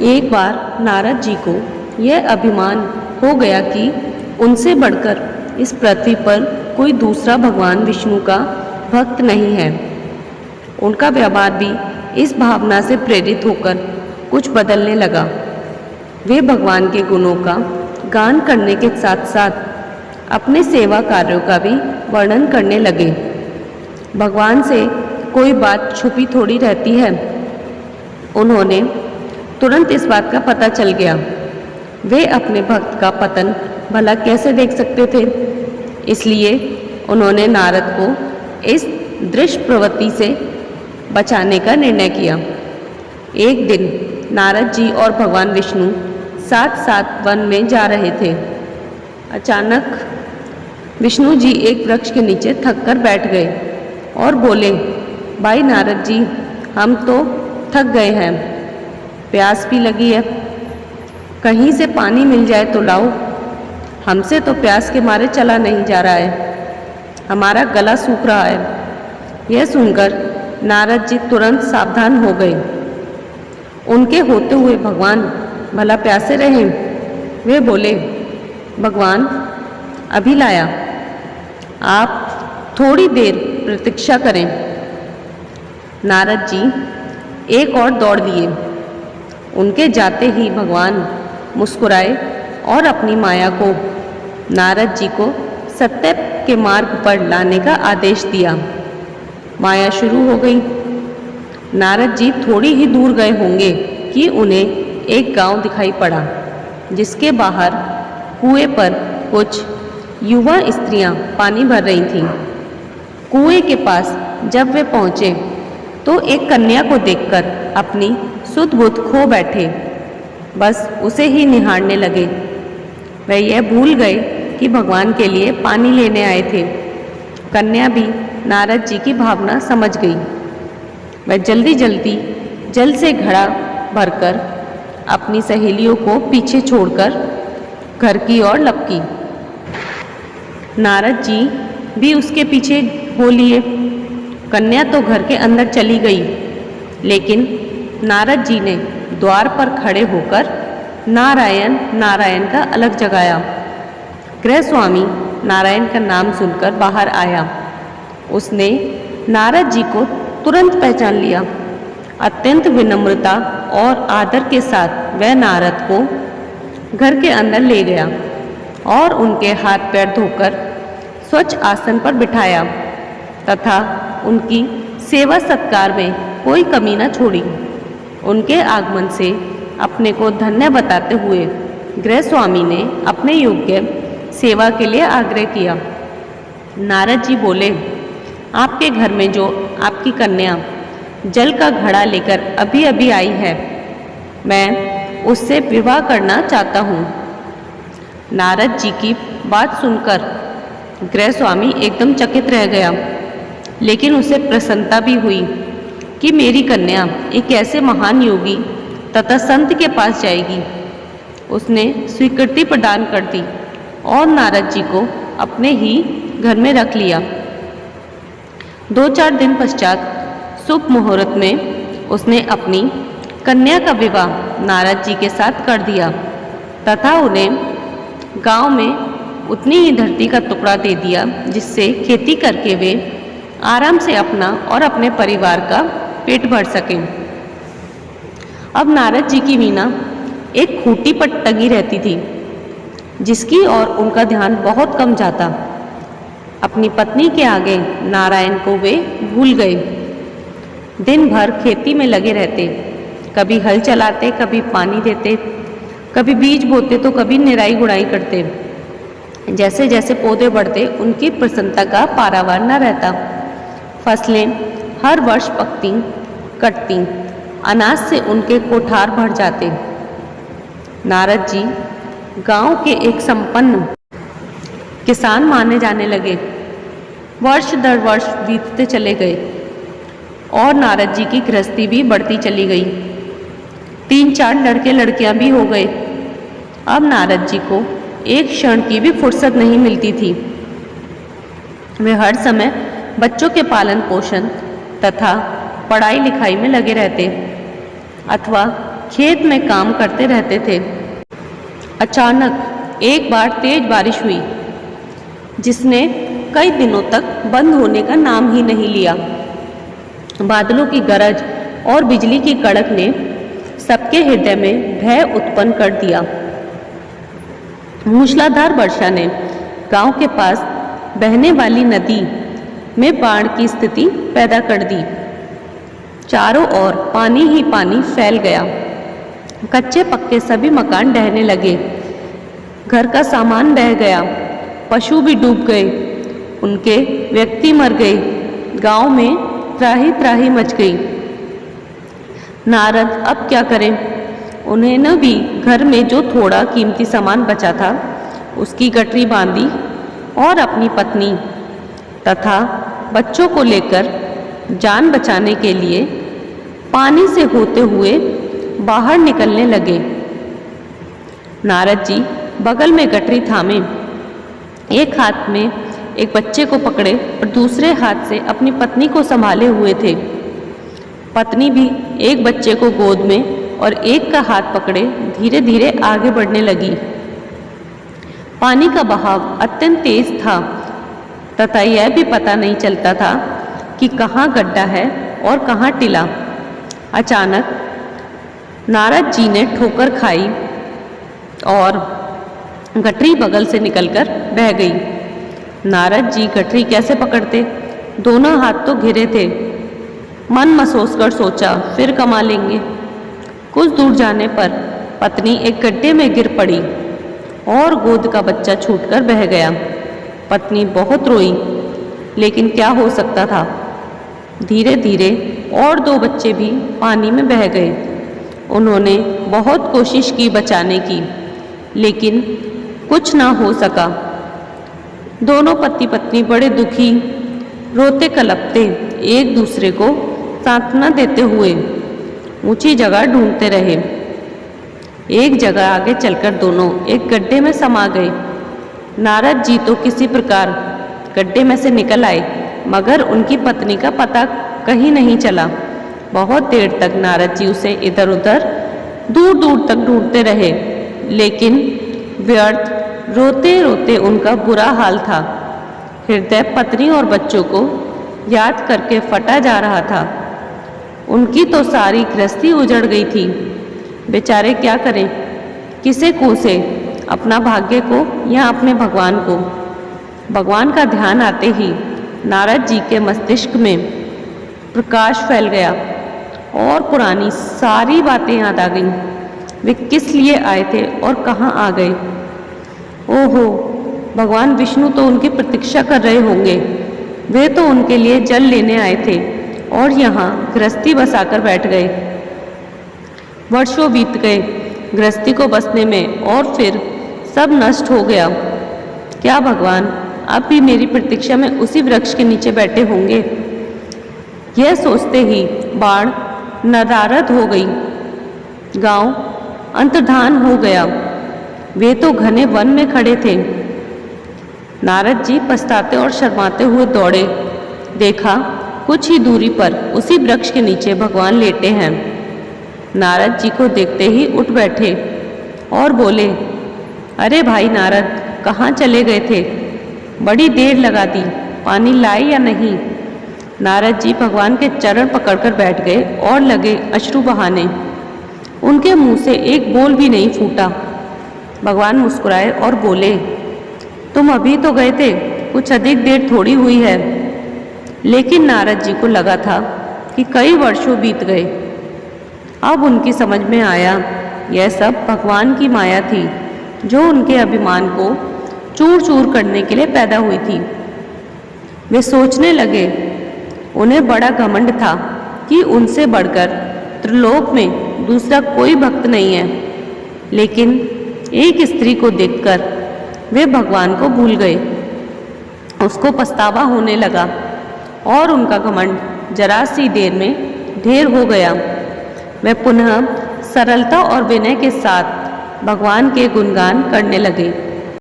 एक बार नारद जी को यह अभिमान हो गया कि उनसे बढ़कर इस पृथ्वी पर कोई दूसरा भगवान विष्णु का भक्त नहीं है। उनका व्यवहार भी इस भावना से प्रेरित होकर कुछ बदलने लगा। वे भगवान के गुणों का गान करने के साथ साथ अपने सेवा कार्यों का भी वर्णन करने लगे। भगवान से कोई बात छुपी थोड़ी रहती है। उन्होंने तुरंत इस बात का पता चल गया। वे अपने भक्त का पतन भला कैसे देख सकते थे। इसलिए उन्होंने नारद को इस दृश्य प्रवृत्ति से बचाने का निर्णय किया। एक दिन नारद जी और भगवान विष्णु साथ साथ वन में जा रहे थे। अचानक विष्णु जी एक वृक्ष के नीचे थक कर बैठ गए और बोले, भाई नारद जी, हम तो थक गए हैं, प्यास भी लगी है, कहीं से पानी मिल जाए तो लाओ। हमसे तो प्यास के मारे चला नहीं जा रहा है, हमारा गला सूख रहा है। यह सुनकर नारद जी तुरंत सावधान हो गए। उनके होते हुए भगवान भला प्यासे रहे। वे बोले, भगवान अभी लाया, आप थोड़ी देर प्रतीक्षा करें। नारद जी एक और दौड़ लिए। उनके जाते ही भगवान मुस्कुराए और अपनी माया को नारद जी को सत्य के मार्ग पर लाने का आदेश दिया। माया शुरू हो गई। नारद जी थोड़ी ही दूर गए होंगे कि उन्हें एक गांव दिखाई पड़ा, जिसके बाहर कुएं पर कुछ युवा स्त्रियां पानी भर रही थीं। कुएं के पास जब वे पहुंचे तो एक कन्या को देखकर अपनी सुध बुध खो बैठे, बस उसे ही निहारने लगे। वे यह भूल गए कि भगवान के लिए पानी लेने आए थे। कन्या भी नारद जी की भावना समझ गई। वह जल्दी जल्दी जल से घड़ा भरकर अपनी सहेलियों को पीछे छोड़कर घर की ओर लपकी। नारद जी भी उसके पीछे हो लिए। कन्या तो घर के अंदर चली गई, लेकिन नारद जी ने द्वार पर खड़े होकर नारायण नारायण का अलग जगाया। गृह स्वामी नारायण का नाम सुनकर बाहर आया। उसने नारद जी को तुरंत पहचान लिया। अत्यंत विनम्रता और आदर के साथ वह नारद को घर के अंदर ले गया और उनके हाथ पैर धोकर स्वच्छ आसन पर बिठाया तथा उनकी सेवा सत्कार में कोई कमी न छोड़ी। उनके आगमन से अपने को धन्य बताते हुए गृह स्वामी ने अपने योग्य सेवा के लिए आग्रह किया। नारद जी बोले, आपके घर में जो आपकी कन्या जल का घड़ा लेकर अभी अभी आई है, मैं उससे विवाह करना चाहता हूँ। नारद जी की बात सुनकर गृह स्वामी एकदम चकित रह गया, लेकिन उसे प्रसन्नता भी हुई कि मेरी कन्या एक ऐसे महान योगी तथा संत के पास जाएगी। उसने स्वीकृति प्रदान कर दी और नारद जी को अपने ही घर में रख लिया। 2-4 दिन पश्चात शुभ मुहूर्त में उसने अपनी कन्या का विवाह नारद जी के साथ कर दिया तथा उन्हें गांव में उतनी ही धरती का टुकड़ा दे दिया जिससे खेती करके वे आराम से अपना और अपने परिवार का पेट भर सकें। अब नारद जी की वीणा एक खूंटी पर टंगी रहती थी, जिसकी ओर उनका ध्यान बहुत कम जाता। अपनी पत्नी के आगे नारायण को वे भूल गए। दिन भर खेती में लगे रहते, कभी हल चलाते, कभी पानी देते, कभी बीज बोते तो कभी निराई गुड़ाई करते। जैसे जैसे पौधे बढ़ते उनकी प्रसन्नता का पारावार न रहता। फसलें हर वर्ष पकती, कटती, अनाज से उनके कोठार भर जाते। नारद जी गांव के एक संपन्न किसान माने जाने लगे। वर्ष दर वर्ष बीतते चले गए और नारद जी की गृहस्थी भी बढ़ती चली गई। 3-4 लड़के लड़कियां भी हो गए। अब नारद जी को एक क्षण की भी फुर्सत नहीं मिलती थी। वे हर समय बच्चों के पालन पोषण तथा पढ़ाई लिखाई में लगे रहते अथवा खेत में काम करते रहते थे। अचानक एक बार तेज बारिश हुई, जिसने कई दिनों तक बंद होने का नाम ही नहीं लिया। बादलों की गरज और बिजली की कड़क ने सबके हृदय में भय उत्पन्न कर दिया। मूसलाधार वर्षा ने गांव के पास बहने वाली नदी में बाढ़ की स्थिति पैदा कर दी। चारों ओर पानी ही पानी फैल गया। कच्चे पक्के सभी मकान ढहने लगे। घर का सामान बह गया। पशु भी डूब गए। उनके व्यक्ति मर गए। गांव में त्राही त्राही मच गई। नारद अब क्या करें? उन्होंने भी घर में जो थोड़ा कीमती सामान बचा था उसकी गठरी बांधी और अपनी पत्नी तथा बच्चों को लेकर जान बचाने के लिए पानी से होते हुए बाहर निकलने लगे। नारद जी बगल में गठरी थामे, एक हाथ में एक बच्चे को पकड़े और दूसरे हाथ से अपनी पत्नी को संभाले हुए थे। पत्नी भी एक बच्चे को गोद में और एक का हाथ पकड़े धीरे धीरे आगे बढ़ने लगी। पानी का बहाव अत्यंत तेज था तथा यह भी पता नहीं चलता था कि कहाँ गड्ढा है और कहाँ टीला। अचानक नारद जी ने ठोकर खाई और गठरी बगल से निकलकर बह गई। नारद जी गठरी कैसे पकड़ते? दोनों हाथ तो घिरे थे। मन मसोस कर सोचा फिर कमा लेंगे। कुछ दूर जाने पर पत्नी एक गड्ढे में गिर पड़ी और गोद का बच्चा छूटकर बह गया। पत्नी बहुत रोई, लेकिन क्या हो सकता था। धीरे धीरे और 2 बच्चे भी पानी में बह गए। उन्होंने बहुत कोशिश की बचाने की, लेकिन कुछ ना हो सका। दोनों पति पत्नी बड़े दुखी, रोते कलपते एक दूसरे को सांत्वना देते हुए ऊंची जगह ढूंढते रहे। एक जगह आगे चलकर दोनों एक गड्ढे में समा गए। नारद जी तो किसी प्रकार गड्ढे में से निकल आए, मगर उनकी पत्नी का पता कहीं नहीं चला। बहुत देर तक नारद जी उसे इधर उधर दूर दूर तक ढूंढते रहे, लेकिन व्यर्थ। रोते रोते उनका बुरा हाल था। हृदय पत्नी और बच्चों को याद करके फटा जा रहा था। उनकी तो सारी गृहस्थी उजड़ गई थी। बेचारे क्या करें, किसे कोसे, अपना भाग्य को या अपने भगवान को। भगवान का ध्यान आते ही नारद जी के मस्तिष्क में प्रकाश फैल गया और पुरानी सारी बातें याद आ गईं। वे किस लिए आए थे और कहाँ आ गए। ओहो, भगवान विष्णु तो उनकी प्रतीक्षा कर रहे होंगे। वे तो उनके लिए जल लेने आए थे और यहाँ गृहस्थी बसाकर बैठ गए। वर्षों बीत गए गृहस्थी को बसने में और फिर सब नष्ट हो गया। क्या भगवान अब भी मेरी प्रतीक्षा में उसी वृक्ष के नीचे बैठे होंगे? यह सोचते ही बाढ़ नदारद हो गई। गांव अंतर्धान हो गया। वे तो घने वन में खड़े थे। नारद जी पछताते और शर्माते हुए दौड़े। देखा कुछ ही दूरी पर उसी वृक्ष के नीचे भगवान लेटे हैं। नारद जी को देखते ही उठ बैठे और बोले, अरे भाई नारद, कहाँ चले गए थे? बड़ी देर लगा दी, पानी लाए या नहीं? नारद जी भगवान के चरण पकड़कर बैठ गए और लगे अश्रु बहाने। उनके मुंह से एक बोल भी नहीं फूटा। भगवान मुस्कुराए और बोले, तुम अभी तो गए थे, कुछ अधिक देर थोड़ी हुई है। लेकिन नारद जी को लगा था कि कई वर्षों बीत गए। अब उनकी समझ में आया यह सब भगवान की माया थी, जो उनके अभिमान को चूर चूर करने के लिए पैदा हुई थी। वे सोचने लगे, उन्हें बड़ा घमंड था कि उनसे बढ़कर त्रिलोक में दूसरा कोई भक्त नहीं है। लेकिन एक स्त्री को देखकर वे भगवान को भूल गए। उसको पछतावा होने लगा और उनका घमंड जरा सी देर में ढेर हो गया। वे पुनः सरलता और विनय के साथ भगवान के गुणगान करने लगे।